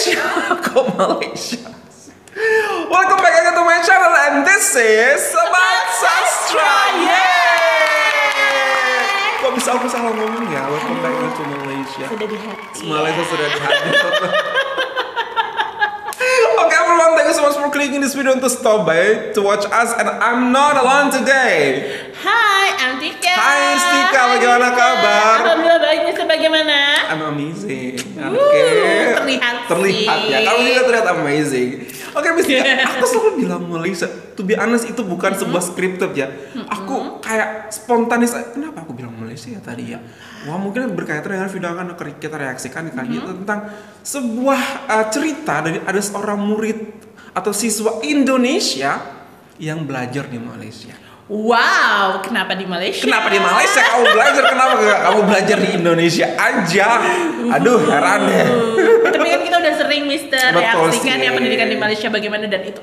Malaysia. Kok Malaysia? Welcome back again to my channel and this is Sobat Sastra. Yeay! Kok bisa aku salah ngomong ya? Welcome back to Malaysia. Sudah di hati. Malaysia sudah di hati. Okay everyone, thank you so much for clicking this video to stop by to watch us, and I'm not alone today. Hai, I'm Tika. Hai Tika, bagaimana kabar? Alhamdulillah baik, Mister, bagaimana? I'm amazing. Oke. Terlihat ya. Kamu juga terlihat amazing. Oke, Miss Tika, aku selalu bilang Malaysia. To be honest, itu bukan sebuah scripted ya. Aku kayak spontanis. Kenapa aku bilang Malaysia ya tadi ya? Wah, mungkin berkaitan dengan video yang akan kita reaksikan kali ini tentang sebuah cerita dari ada seorang murid atau siswa Indonesia yang belajar di Malaysia. Wow, kenapa di Malaysia? Kenapa di Malaysia kamu belajar? Kenapa gak kamu belajar di Indonesia aja? Aduh, heran deh. Tapi kan kita udah sering, Mister, reaksikan ya pendidikan di Malaysia bagaimana, dan itu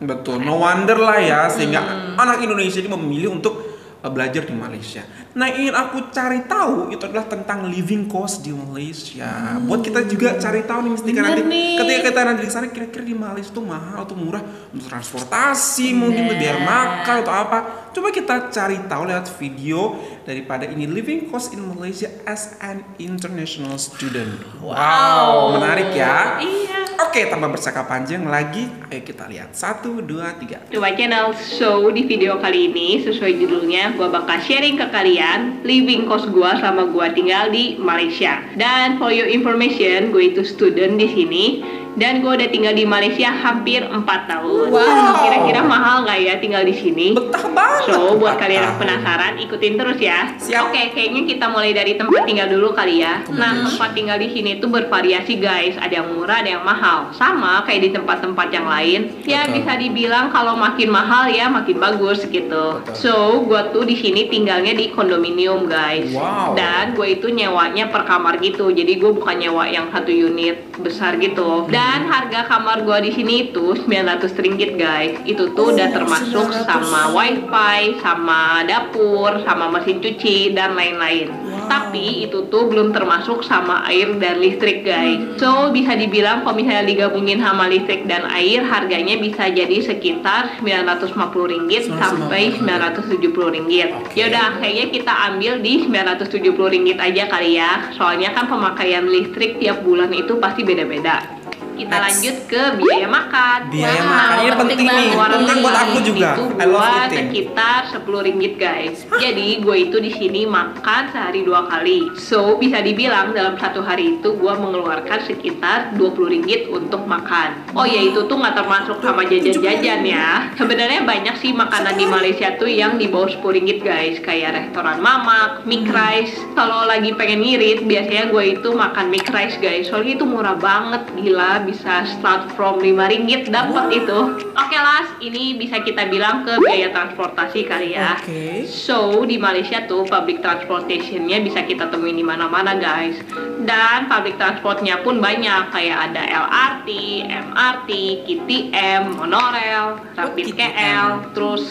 betul, no wonder lah ya sehingga anak Indonesia ini memilih untuk belajar di Malaysia. Nah, ingin aku cari tahu itu adalah tentang living cost di Malaysia. Buat kita juga cari tahu nih, mesti nanti ketika kita nanti di sana kira-kira di Malaysia itu mahal atau murah untuk transportasi, mungkin biaya makan atau apa. Coba kita cari tahu lewat video daripada ini living cost in Malaysia as an international student. Wow, menarik ya. Iya. Oke, tanpa bercakap panjang lagi, ayo kita lihat 1, 2, 3. To my channel. So di video kali ini sesuai judulnya, gue bakal sharing ke kalian living cost gue selama gue tinggal di Malaysia. Dan for your information, gue itu student di sini dan gue udah tinggal di Malaysia hampir 4 tahun. Wow. Kira-kira mahal nggak ya tinggal di sini? Betah banget. So buat kalian yang penasaran, ikutin terus ya. Siap. Oke, kayaknya kita mulai dari tempat tinggal dulu kali ya. Nah, tempat tinggal di sini tuh bervariasi guys. Ada yang murah, ada yang mahal. Sama kayak di tempat-tempat yang lain. Ya Betul. bisa dibilang kalau makin mahal ya makin bagus gitu. Betul. So gue tuh di sini tinggalnya di kondominium guys. Wow. Dan gue itu nyewanya per kamar gitu. Jadi gue bukan nyewa yang 1 unit besar gitu. Dan harga kamar gue di sini itu 900 ringgit guys. Itu tuh udah termasuk 900. sama wifi, sama dapur, sama mesin cuci dan lain-lain. Tapi itu tuh belum termasuk sama air dan listrik guys. So bisa dibilang kalau misalnya digabungin sama listrik dan air, harganya bisa jadi sekitar 950 ringgit sampai 970 ringgit. Yaudah, kayaknya kita ambil di 970 ringgit aja kali ya. Soalnya kan pemakaian listrik tiap bulan itu pasti beda-beda. Kita lanjut ke biaya makan. Biaya makan ini penting nih. Penting buat aku juga. Itu I love gua eating. sekitar 10 ringgit guys. Jadi gue itu di sini makan sehari 2 kali. So bisa dibilang dalam satu hari itu gue mengeluarkan sekitar 20 ringgit untuk makan. Oh ya, itu tuh nggak termasuk sama jajan-jajan ya. Sebenarnya banyak sih makanan di Malaysia tuh yang di bawah 10 ringgit guys. Kayak restoran mamak, mie rice. Kalau lagi pengen ngirit, biasanya gue itu makan mie rice guys. Soalnya itu murah banget, gila. Bisa start from 5 ringgit dapat itu. Oke Las, ini bisa kita bilang ke biaya transportasi kali ya. So di Malaysia tuh public transportationnya bisa kita temuin di mana-mana guys. Dan public transportnya pun banyak, kayak ada LRT, MRT, KTM, monorail, Rapid KL, terus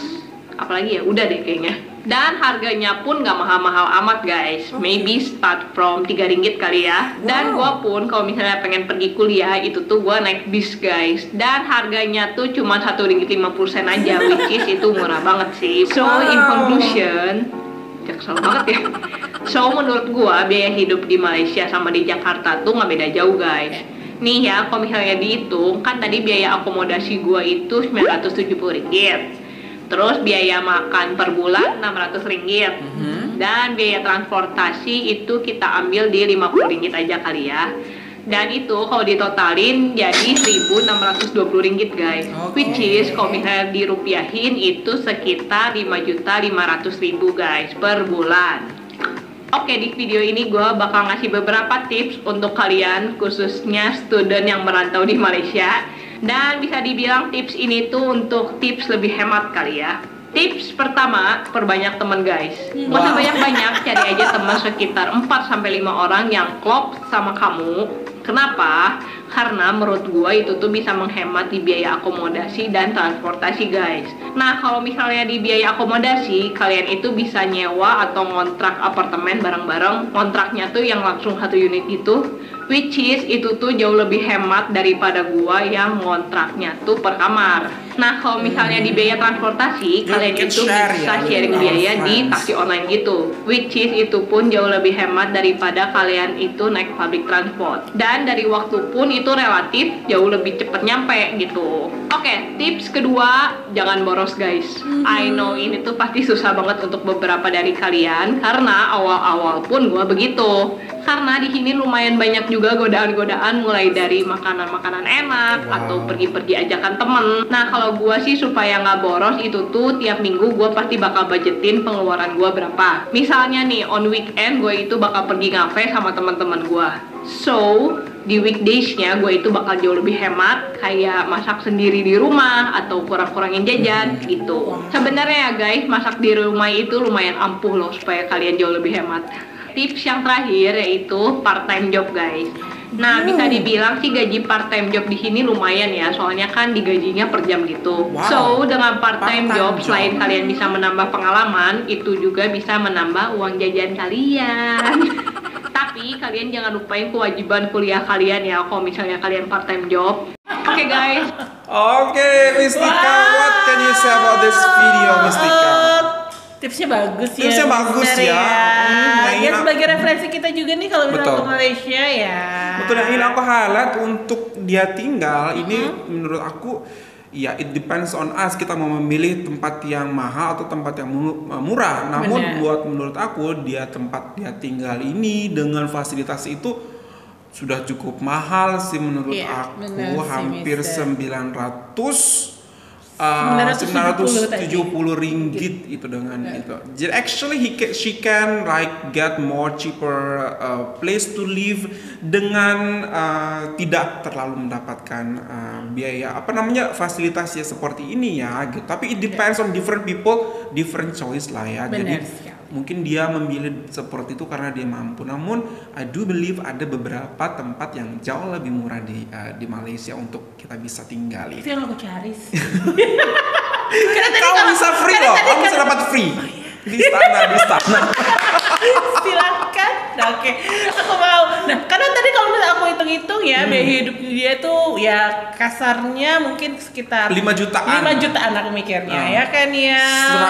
apalagi ya, udah deh kayaknya. Dan harganya pun gak mahal-mahal amat guys. Maybe start from 3 ringgit kali ya. Dan gua pun kalau misalnya pengen pergi kuliah, itu tuh gua naik bis guys. Dan harganya tuh cuma 1 ringgit 50 sen aja, which is itu murah banget sih. So in conclusion, jaksel banget ya. So menurut gua biaya hidup di Malaysia sama di Jakarta tuh gak beda jauh guys. Nih ya, kalau misalnya dihitung, kan tadi biaya akomodasi gua itu 970 ringgit. Terus biaya makan per bulan 600 ringgit. Dan biaya transportasi itu kita ambil di 50 ringgit aja kali ya. Dan itu kalau ditotalin jadi 1.620 ringgit guys. Which is kalau misalnya dirupiahin itu sekitar 5.500.000 guys per bulan. Oke, di video ini gue bakal ngasih beberapa tips untuk kalian, khususnya student yang merantau di Malaysia. Dan bisa dibilang tips ini tuh untuk tips lebih hemat kali ya. Tips pertama, perbanyak teman guys. Gak usah banyak-banyak, cari aja teman sekitar 4-5 orang yang klop sama kamu. Kenapa? Karena menurut gue itu tuh bisa menghemat di biaya akomodasi dan transportasi guys. Nah, kalau misalnya di biaya akomodasi, kalian itu bisa nyewa atau ngontrak apartemen bareng-bareng. Kontraknya tuh yang langsung 1 unit gitu, which is itu tuh jauh lebih hemat daripada gua yang ngontraknya tuh per kamar. Nah kalau misalnya di biaya transportasi, kalian itu bisa sharing biaya di taksi online gitu, which is itu pun jauh lebih hemat daripada kalian itu naik public transport. Dan dari waktu pun itu relatif jauh lebih cepet nyampe gitu. Oke, tips kedua, jangan boros guys. I know ini tuh pasti susah banget untuk beberapa dari kalian karena awal-awal pun gua begitu. Karena di sini lumayan banyak juga godaan-godaan mulai dari makanan-makanan enak atau pergi-pergi ajakan temen. Nah kalau gua sih supaya nggak boros itu tuh tiap minggu gua pasti bakal budgetin pengeluaran gua berapa. Misalnya nih on weekend gua itu bakal pergi ngafe sama teman-teman gua. So di weekdays-nya gue itu bakal jauh lebih hemat, kayak masak sendiri di rumah atau kurang-kurangin jajan gitu. Sebenarnya ya guys, masak di rumah itu lumayan ampuh loh supaya kalian jauh lebih hemat. Tips yang terakhir yaitu part time job guys. Nah bisa dibilang sih gaji part time job di sini lumayan ya, soalnya kan digajinya per jam gitu. So dengan part time job selain kalian bisa menambah pengalaman, itu juga bisa menambah uang jajan kalian. Tapi kalian jangan lupain kewajiban kuliah kalian ya kalau misalnya kalian part time job. Oke guys. Oke, Mistika, what can you say about this video, Mistika? Tipsnya bagus ya. Tipsnya bagus ya. Ya sebagai referensi kita juga nih kalau misalnya ke Malaysia ya. Betul, yang ini aku highlight untuk dia tinggal ini menurut aku ya it depends on us, kita mau memilih tempat yang mahal atau tempat yang murah. Namun buat menurut aku tempat dia tinggal ini dengan fasilitas itu sudah cukup mahal sih menurut aku, hampir 970 ringgit itu dengan itu. Jadi actually she can like get more cheaper place to live dengan tidak terlalu mendapatkan biaya fasilitas ya seperti ini ya gitu. Tapi it depends on different people, different choice lah ya. Jadi mungkin dia memilih seperti itu karena dia mampu. Namun I do believe ada beberapa tempat yang jauh lebih murah di Malaysia untuk kita bisa tinggal. Itu yang aku cari sih. Kamu bisa free loh, kamu bisa dapat free di istana. Silakan. Nah, oke. Aku mau. Nah, karena tadi kalau misalnya aku hitung-hitung ya, biaya hidup dia tuh ya kasarnya mungkin sekitar 5 jutaan. 5 jutaan aku mikirnya, ya kan ya.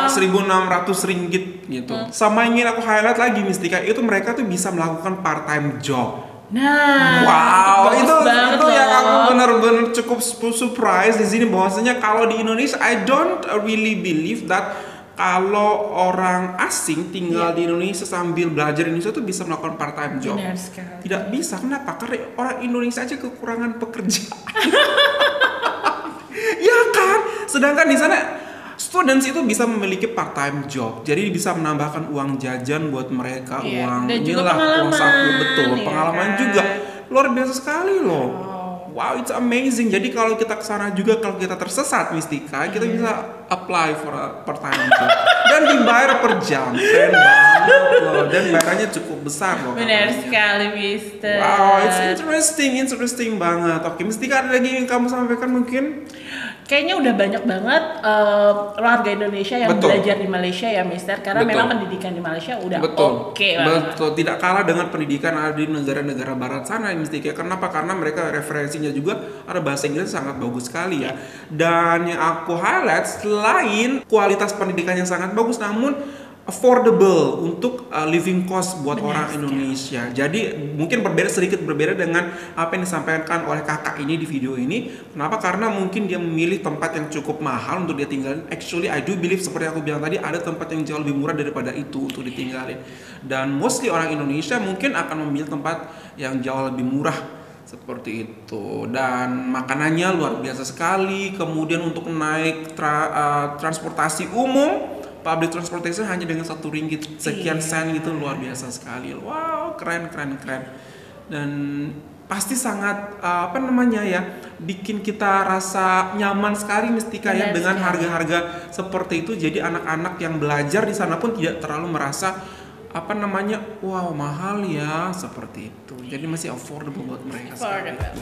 1.600 ringgit gitu. Sama ingin aku highlight lagi Mistika, itu mereka tuh bisa melakukan part time job. Nah, wow, itu yang aku loh. benar-benar cukup surprise di sini bahwasanya kalau di Indonesia I don't really believe that kalau orang asing tinggal di Indonesia sambil belajar Indonesia tuh bisa melakukan part time job. Benar sekali. Tidak bisa, kenapa? Karena orang Indonesia aja kekurangan pekerjaan. Ya kan? Sedangkan di sana students itu bisa memiliki part time job, jadi bisa menambahkan uang jajan buat mereka, uang inilah, uang saku, pengalaman juga luar biasa sekali loh. Wow, it's amazing. Jadi kalau kita kesana juga, kalau kita tersesat Mistika, kita bisa apply for a part time job dan dibayar per jam. Keren banget loh, dan bayarnya cukup besar loh. Benar sekali, Mister. Wow, it's interesting banget. Oke, Mistika, ada lagi yang kamu sampaikan mungkin? Kayaknya udah banyak banget warga Indonesia yang belajar di Malaysia ya, Mister. Karena memang pendidikan di Malaysia udah oke banget. Betul, tidak kalah dengan pendidikan ada di negara-negara barat sana, Mistika. Kenapa? Karena mereka referensinya juga ada bahasa Inggris sangat bagus sekali ya. Dan yang aku highlight selain kualitas pendidikan yang sangat bagus, namun affordable untuk living cost buat orang Indonesia. Jadi mungkin sedikit berbeda dengan apa yang disampaikan oleh kakak ini di video ini. Kenapa? Karena mungkin dia memilih tempat yang cukup mahal untuk dia tinggalin. Actually I do believe seperti aku bilang tadi, ada tempat yang jauh lebih murah daripada itu untuk ditinggalin. Dan mostly orang Indonesia mungkin akan memilih tempat yang jauh lebih murah seperti itu. Dan makanannya luar biasa sekali. Kemudian untuk naik transportasi umum, public transportation hanya dengan 1 ringgit sekian sen gitu, luar biasa sekali. Wow, keren. Dan pasti sangat bikin kita rasa nyaman sekali Mistika ya dengan harga-harga seperti itu. Jadi anak-anak yang belajar di sana pun tidak terlalu merasa wow mahal ya, seperti itu. Jadi masih affordable buat mereka.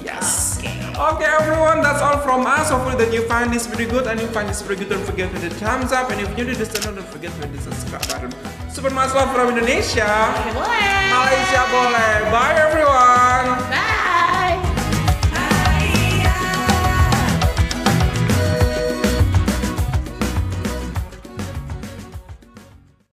Yes. Okay everyone, that's all from us. Hopefully that you find this video good, and if you find this video good, don't forget to hit the thumbs up, and if you're new to this channel, don't forget to hit the subscribe button. Super much love from Indonesia. Boleh. Malaysia boleh. Bye.